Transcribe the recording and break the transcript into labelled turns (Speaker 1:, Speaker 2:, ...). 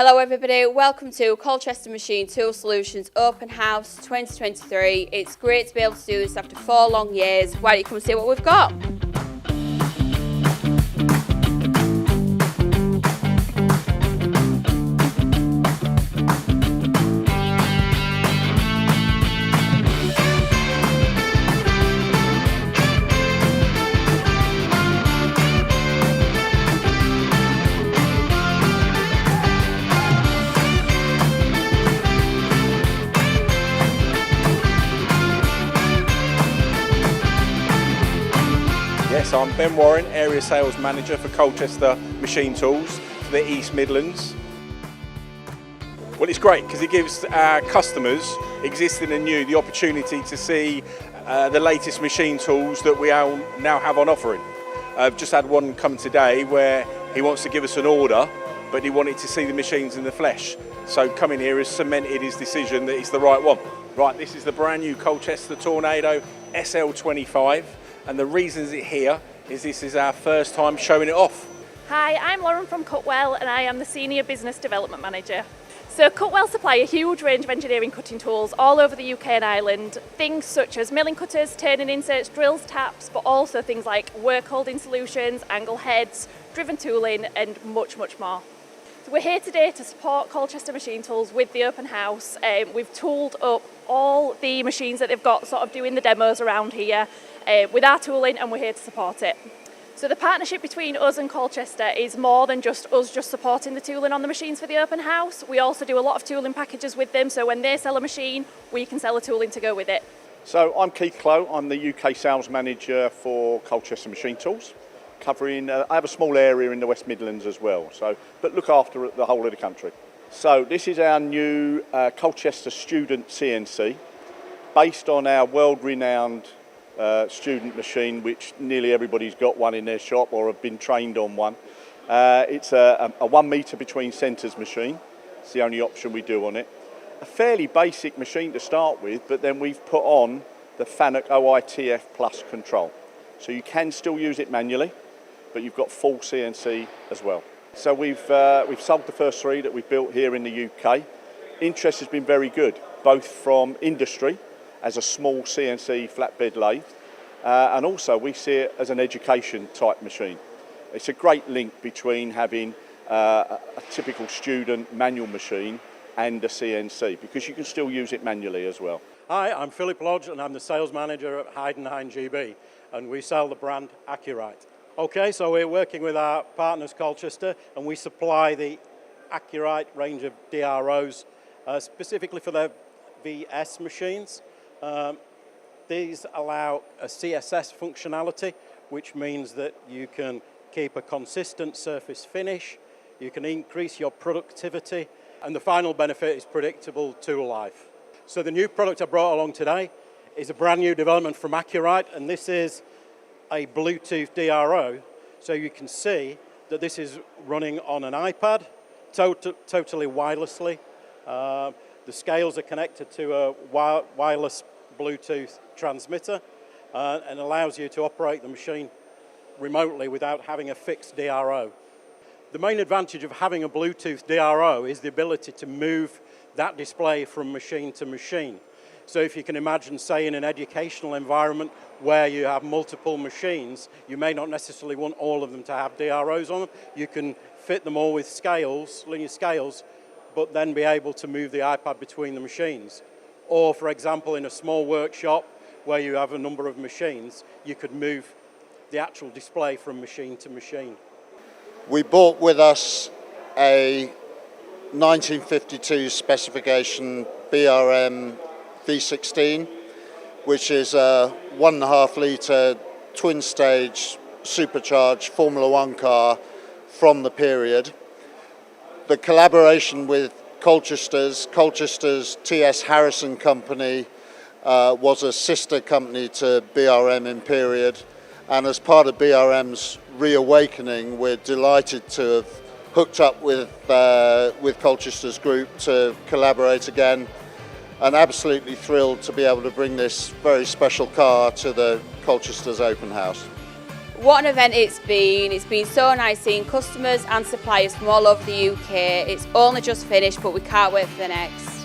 Speaker 1: Hello everybody, welcome to Colchester Machine Tool Solutions Open House 2023. It's great to be able to do this after 4 long years. Why don't you come and see what we've got?
Speaker 2: Yes, I'm Ben Warren, Area Sales Manager for Colchester Machine Tools for the East Midlands. Well, it's great because it gives our customers, existing and new, the opportunity to see the latest machine tools that we now have on offering. I've just had one come today where he wants to give us an order, but he wanted to see the machines in the flesh. So coming here has cemented his decision that it's the right one. Right, this is the brand new Colchester Tornado SL25. And the reason it's here is this is our first time showing it off.
Speaker 3: Hi, I'm Lauren from Cutwell and I am the Senior Business Development Manager. So Cutwell supply a huge range of engineering cutting tools all over the UK and Ireland. Things such as milling cutters, turning inserts, drills, taps, but also things like work holding solutions, angle heads, driven tooling and much, much more. So we're here today to support Colchester Machine Tools with the open house. We've tooled up all the machines that they've got sort of doing the demos around here with our tooling, and we're here to support it. So the partnership between us and Colchester is more than just us just supporting the tooling on the machines for the open house. We also do a lot of tooling packages with them, so when they sell a machine, we can sell a tooling to go with it.
Speaker 4: So I'm Keith Clow, I'm the UK Sales Manager for Colchester Machine Tools, covering, I have a small area in the West Midlands as well, but look after the whole of the country. So this is our new Colchester Student CNC, based on our world-renowned student machine, which nearly everybody's got one in their shop or have been trained on one. It's a 1 metre between centres machine. It's the only option we do on it. A fairly basic machine to start with, but then we've put on the FANUC OITF Plus control. So you can still use it manually, but you've got full CNC as well. So we've sold the first 3 that we've built here in the UK. Interest has been very good, both from industry, as a small CNC flatbed lathe, and also we see it as an education type machine. It's a great link between having a typical student manual machine and a CNC, because you can still use it manually as well.
Speaker 5: Hi, I'm Philip Lodge and I'm the sales manager at Heidenhain GB, and we sell the brand Accurite. Okay, so we're working with our partners Colchester, and we supply the Accurite range of DROs specifically for their VS machines. These allow a CSS functionality, which means that you can keep a consistent surface finish, you can increase your productivity, and the final benefit is predictable tool life. So the new product I brought along today is a brand new development from Accurite, and this is a Bluetooth DRO. So you can see that this is running on an iPad, totally wirelessly. The scales are connected to a wireless Bluetooth transmitter and allows you to operate the machine remotely without having a fixed DRO. The main advantage of having a Bluetooth DRO is the ability to move that display from machine to machine. So if you can imagine, say, in an educational environment where you have multiple machines, you may not necessarily want all of them to have DROs on them. You can fit them all with scales, linear scales, but then be able to move the iPad between the machines. Or, for example, in a small workshop where you have a number of machines, you could move the actual display from machine to machine.
Speaker 6: We brought with us a 1952 specification BRM V16, which is a 1.5 litre twin stage supercharged Formula One car from the period. The collaboration with Colchester's T.S. Harrison company was a sister company to BRM in period, and as part of BRM's reawakening, we're delighted to have hooked up with Colchester's group to collaborate again, and absolutely thrilled to be able to bring this very special car to the Colchester's open house.
Speaker 1: What an event it's been. It's been so nice seeing customers and suppliers from all over the UK. It's only just finished, but we can't wait for the next.